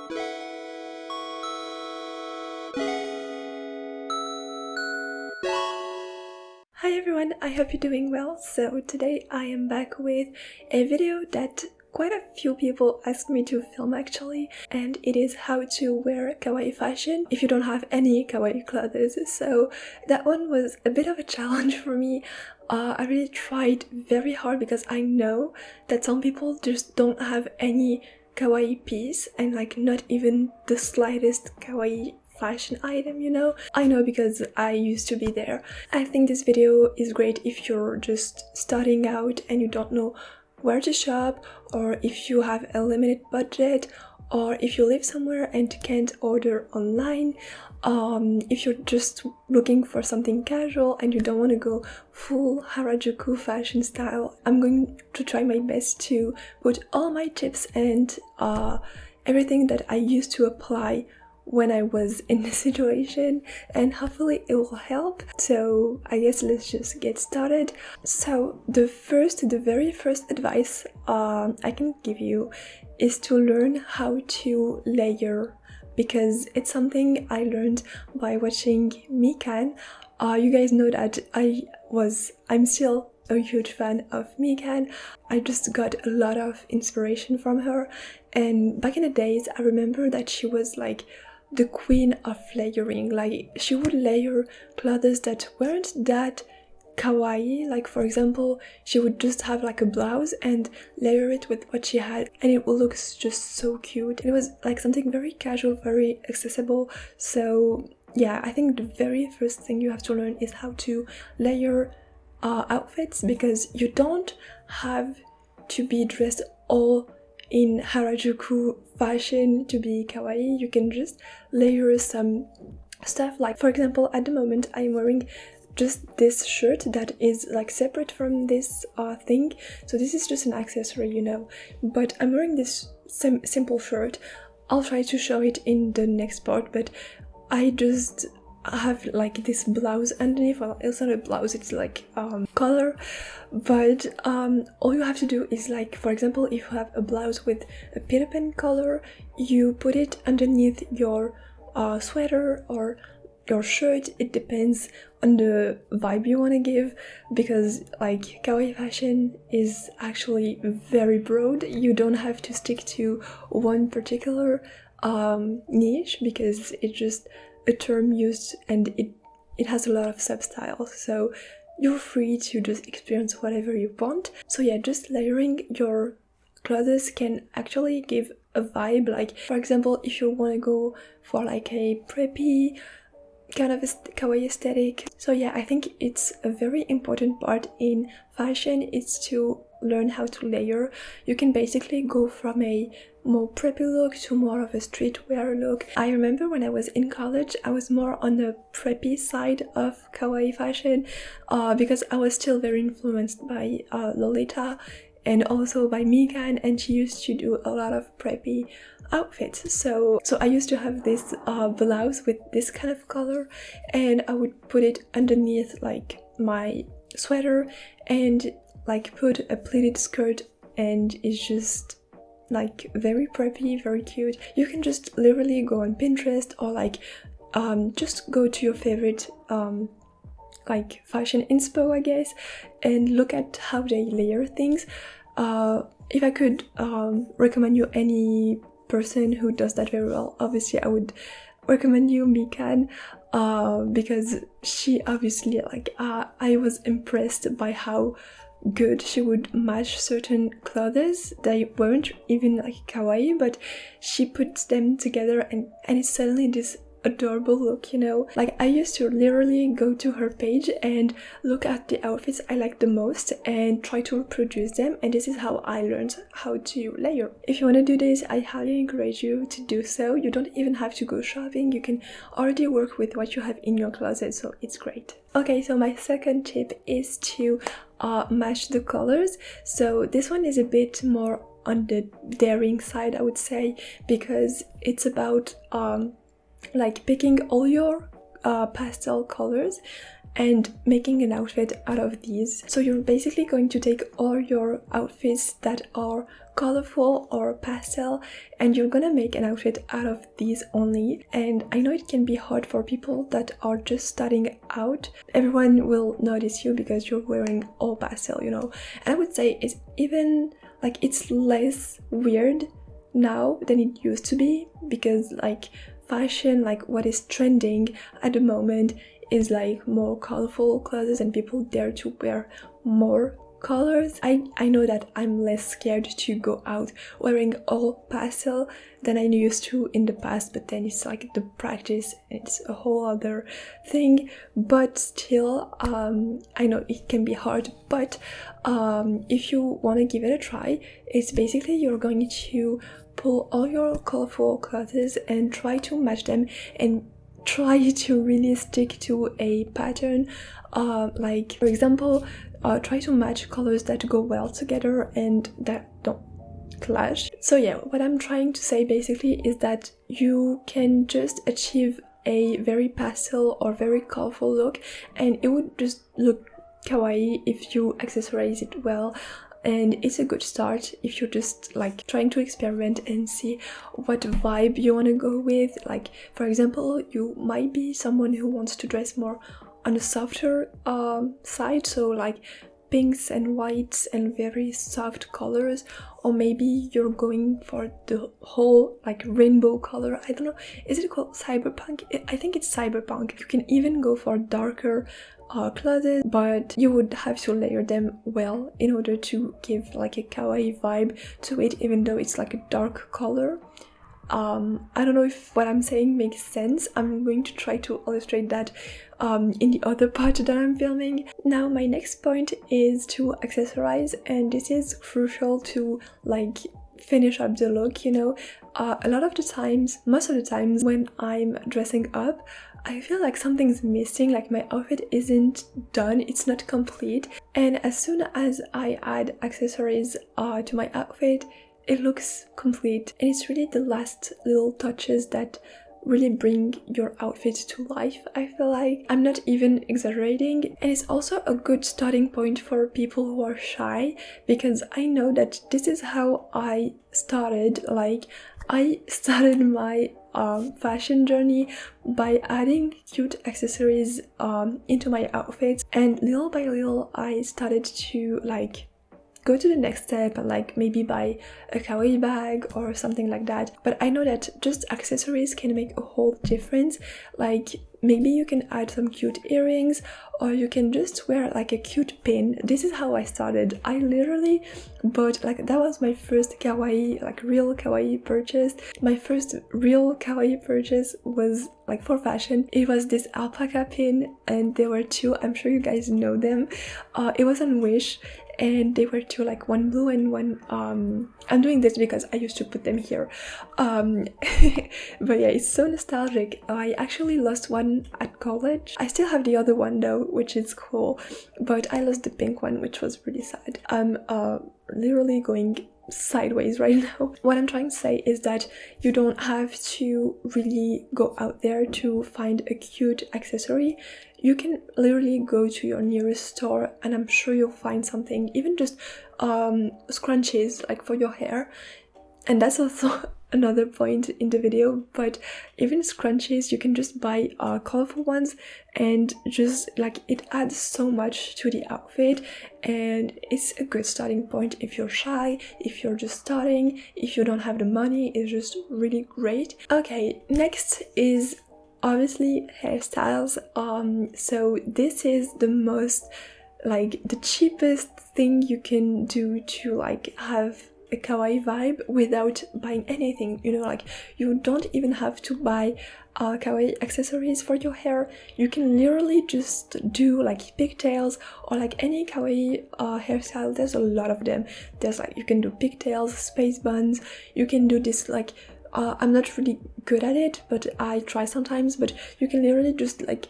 Hi everyone, I hope you're doing well. So today I am back with a video that quite a few people asked me to film actually, and it is how to wear kawaii fashion if you don't have any kawaii clothes. So that one was a bit of a challenge for me. I really tried very hard because I know that some people just don't have any kawaii piece and like not even the slightest kawaii fashion item, you know? I know because I used to be there. I think this video is great if you're just starting out and you don't know where to shop, or if you have a limited budget, or if you live somewhere and can't order online, if you're just looking for something casual and you don't want to go full Harajuku fashion style. I'm going to try my best to put all my tips and everything that I used to apply when I was in the situation, and hopefully it will help. So I guess let's just get started. So the very first advice I can give you is to learn how to layer, because it's something I learned by watching Mikan. You guys know that I'm still a huge fan of Mikan. I just got a lot of inspiration from her, and back in the days I remember that she was like the queen of layering. Like, she would layer clothes that weren't that kawaii. Like, for example, she would just have like a blouse and layer it with what she had, and it would look just so cute. And it was like something very casual, very accessible. So yeah, I think the very first thing you have to learn is how to layer outfits, because you don't have to be dressed all in Harajuku fashion to be kawaii. You can just layer some stuff. Like, for example, at the moment I'm wearing just this shirt that is like separate from this thing, so this is just an accessory, you know, but I'm wearing this simple shirt. I'll try to show it in the next part, but I just have like this blouse underneath. Well, it's not a blouse, it's like collar, but all you have to do is, like, for example, if you have a blouse with a Peter Pan collar, you put it underneath your sweater or your shirt. It depends on the vibe you want to give, because like kawaii fashion is actually very broad. You don't have to stick to one particular niche, because it's just a term used and it has a lot of sub-styles, so you're free to just experience whatever you want. So yeah, just layering your clothes can actually give a vibe. Like, for example, if you want to go for like a preppy kind of kawaii aesthetic. So yeah, I think it's a very important part in fashion is to learn how to layer. You can basically go from a more preppy look to more of a streetwear look. I remember when I was in college, I was more on the preppy side of kawaii fashion, because I was still very influenced by Lolita and also by Mikan, and she used to do a lot of preppy outfits. So I used to have this blouse with this kind of color, and I would put it underneath like my sweater and like put a pleated skirt, and it's just like very preppy, very cute. You can just literally go on Pinterest or like just go to your favorite like fashion inspo, I guess, and look at how they layer things. If I could recommend you any person who does that very well, obviously I would recommend you Mikan, because she obviously, like, I was impressed by how good she would match certain clothes that weren't even like kawaii, but she puts them together and it's suddenly this adorable look, you know. Like, I used to literally go to her page and look at the outfits I like the most and try to reproduce them, and this is how I learned how to layer. If you want to do this, I highly encourage you to do so. You don't even have to go shopping, you can already work with what you have in your closet, so it's great. Okay, so my second tip is to match the colors. So this one is a bit more on the daring side, I would say, because it's about like picking all your pastel colors and making an outfit out of these. So you're basically going to take all your outfits that are colorful or pastel, and you're gonna make an outfit out of these only. And I know it can be hard for people that are just starting out. Everyone will notice you because you're wearing all pastel, you know. And I would say it's even like it's less weird now than it used to be, because like fashion, like what is trending at the moment is like more colorful clothes and people dare to wear more colors. I know that I'm less scared to go out wearing all pastel than I used to in the past, but then it's like the practice, it's a whole other thing. But still, I know it can be hard, but if you want to give it a try, it's basically you're going to pull all your colorful clothes and try to match them and try to really stick to a pattern. Like for example, try to match colors that go well together and that don't clash. So yeah, what I'm trying to say basically is that you can just achieve a very pastel or very colorful look, and it would just look kawaii if you accessorize it well. And it's a good start if you're just like trying to experiment and see what vibe you want to go with. Like for example, you might be someone who wants to dress more on a softer side, so like pinks and whites and very soft colors, or maybe you're going for the whole like rainbow color. I don't know, is it called cyberpunk? I think it's cyberpunk. You can even go for darker clothes, but you would have to layer them well in order to give like a kawaii vibe to it, even though it's like a dark color. I don't know if what I'm saying makes sense. I'm going to try to illustrate that in the other part that I'm filming. Now my next point is to accessorize, and this is crucial to like finish up the look, you know. A lot of the times, most of the times when I'm dressing up, I feel like something's missing, like my outfit isn't done, it's not complete. And as soon as I add accessories to my outfit, it looks complete. And it's really the last little touches that really bring your outfit to life, I feel like. I'm not even exaggerating. And it's also a good starting point for people who are shy, because I know that this is how I started. Like I started my fashion journey by adding cute accessories into my outfits, and little by little I started to like go to the next step and like maybe buy a kawaii bag or something like that. But I know that just accessories can make a whole difference. Like maybe you can add some cute earrings, or you can just wear like a cute pin. This is how I started. I literally bought, like, that was my first kawaii, like real kawaii purchase. My first real kawaii purchase was like for fashion. It was this alpaca pin, and there were two, I'm sure you guys know them. It was on Wish, and they were two, like one blue and one I'm doing this because I used to put them here. But yeah, it's so nostalgic. I actually lost one at college. I still have the other one though, which is cool, but I lost the pink one, which was really sad. I'm literally going sideways right now. What I'm trying to say is that you don't have to really go out there to find a cute accessory. You can literally go to your nearest store and I'm sure you'll find something, even just scrunchies like for your hair. And that's also another point in the video, but even scrunchies, you can just buy colorful ones, and just like it adds so much to the outfit, and it's a good starting point if you're shy, if you're just starting, if you don't have the money. It's just really great. Okay, next is obviously hairstyles. So this is the most, like, the cheapest thing you can do to like have a kawaii vibe without buying anything, you know. Like, you don't even have to buy kawaii accessories for your hair. You can literally just do like pigtails or like any kawaii hairstyle. There's a lot of them. There's like, you can do pigtails, space buns, you can do this like I'm not really good at it, but I try sometimes. But you can literally just like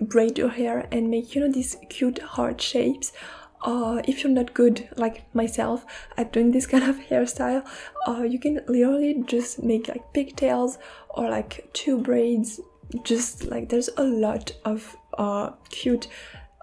braid your hair and make, you know, these cute heart shapes. If you're not good like myself at doing this kind of hairstyle, you can literally just make like pigtails or like two braids. Just like, there's a lot of cute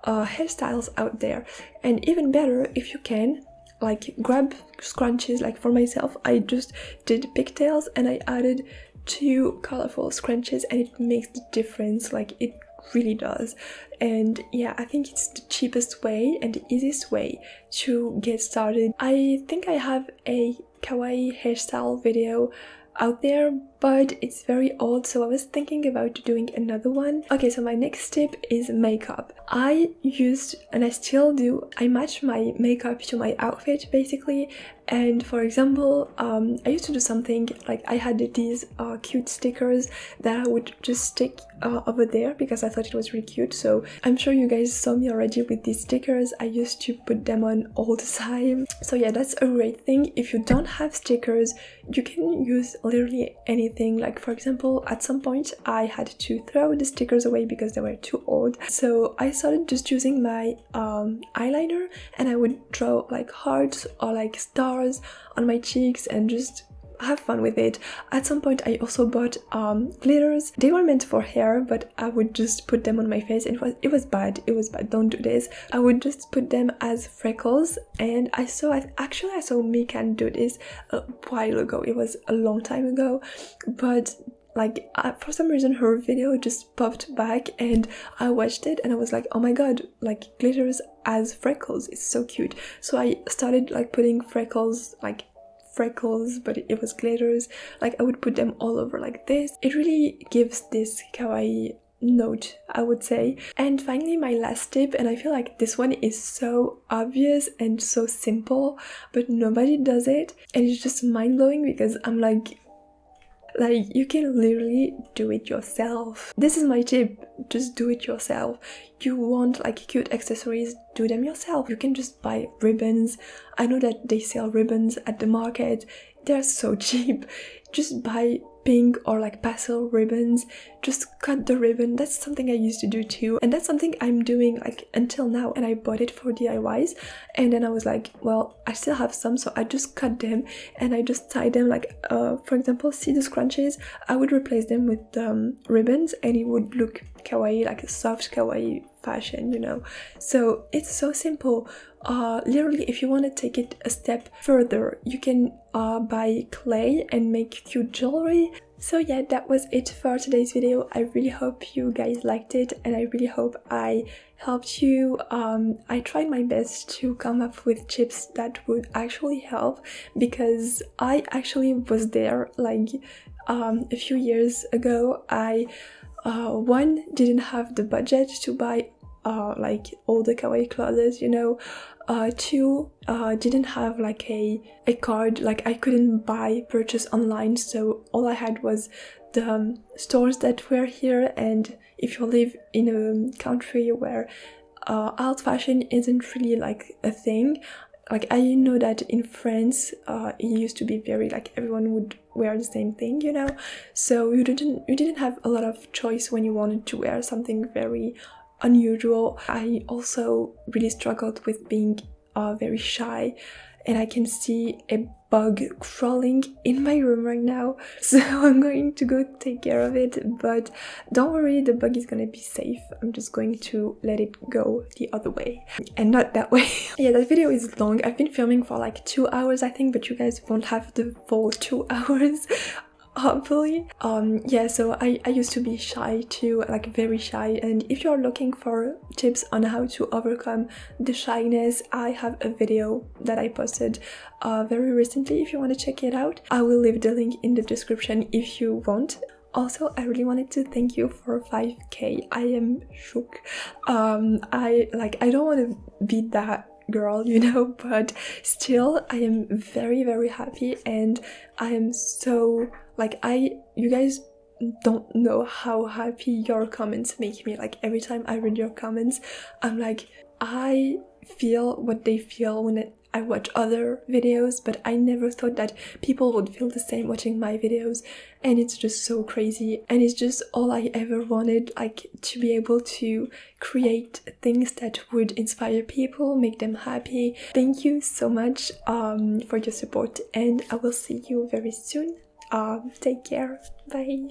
hairstyles out there. And even better, if you can, like grab scrunchies like for myself, I just did pigtails and I added 2 colorful scrunchies, and it makes the difference, like it really does. And yeah, I think it's the cheapest way and the easiest way to get started. I think I have a kawaii hairstyle video out there, but it's very old, so I was thinking about doing another one. Okay, so my next tip is makeup. I used, and I still do, I match my makeup to my outfit basically. And for example, I used to do something like I had these cute stickers that I would just stick over there because I thought it was really cute. So I'm sure you guys saw me already with these stickers. I used to put them on all the time. So yeah, that's a great thing. If you don't have stickers, you can use literally anything. Like for example, at some point I had to throw the stickers away because they were too old. So I started just using my eyeliner, and I would draw like hearts or like stars on my cheeks and just have fun with it. At some point I also bought glitters. They were meant for hair, but I would just put them on my face, and it was bad, don't do this. I would just put them as freckles, and I saw Mikan do this a while ago. It was a long time ago, but like for some reason her video just popped back and I watched it and I was like, oh my god, like glitters as freckles, it's so cute. So I started like putting freckles, but it was glitters. Like I would put them all over like this. It really gives this kawaii note, I would say. And finally, my last tip, and I feel like this one is so obvious and so simple, but nobody does it, and it's just mind-blowing because I'm like you can literally do it yourself. This is my tip, just do it yourself. You want like cute accessories, do them yourself. You can just buy ribbons. I know that they sell ribbons at the market, they're so cheap. Just buy pink or like pastel ribbons, just cut the ribbon. That's something I used to do too, and that's something I'm doing like until now. And I bought it for DIYs, and then I was like, well, I still have some, so I just cut them and I just tie them like for example, see the scrunchies, I would replace them with ribbons and it would look kawaii, like a soft kawaii fashion, you know. So it's so simple. Literally, if you want to take it a step further, you can buy clay and make cute jewelry. So yeah, that was it for today's video. I really hope you guys liked it, and I really hope I helped you. I tried my best to come up with tips that would actually help, because I actually was there like a few years ago. I one, didn't have the budget to buy like all the kawaii clothes, you know. Two, didn't have like a card, like I couldn't purchase online, so all I had was the stores that were here. And if you live in a country where alt fashion isn't really like a thing, like I know that in France it used to be very like everyone would wear the same thing, you know, so you didn't have a lot of choice when you wanted to wear something very unusual. I also really struggled with being very shy, and I can see a bug crawling in my room right now, so I'm going to go take care of it. But don't worry, the bug is gonna be safe. I'm just going to let it go the other way and not that way. Yeah, that video is long. I've been filming for like 2 hours, I think, but you guys won't have the full 2 hours. Hopefully. Yeah, so I used to be shy too, like very shy, and if you're looking for tips on how to overcome the shyness, I have a video that I posted very recently if you want to check it out. I will leave the link in the description if you want. Also, I really wanted to thank you for 5k. I am shook. I don't want to be that girl, you know, but still I am very, very happy, and I am so like you guys don't know how happy your comments make me. Like every time I read your comments, I'm like, I feel what they feel when I watch other videos, but I never thought that people would feel the same watching my videos, and it's just so crazy. And it's just all I ever wanted, like to be able to create things that would inspire people, make them happy. Thank you so much for your support, and I will see you very soon. Take care. Bye.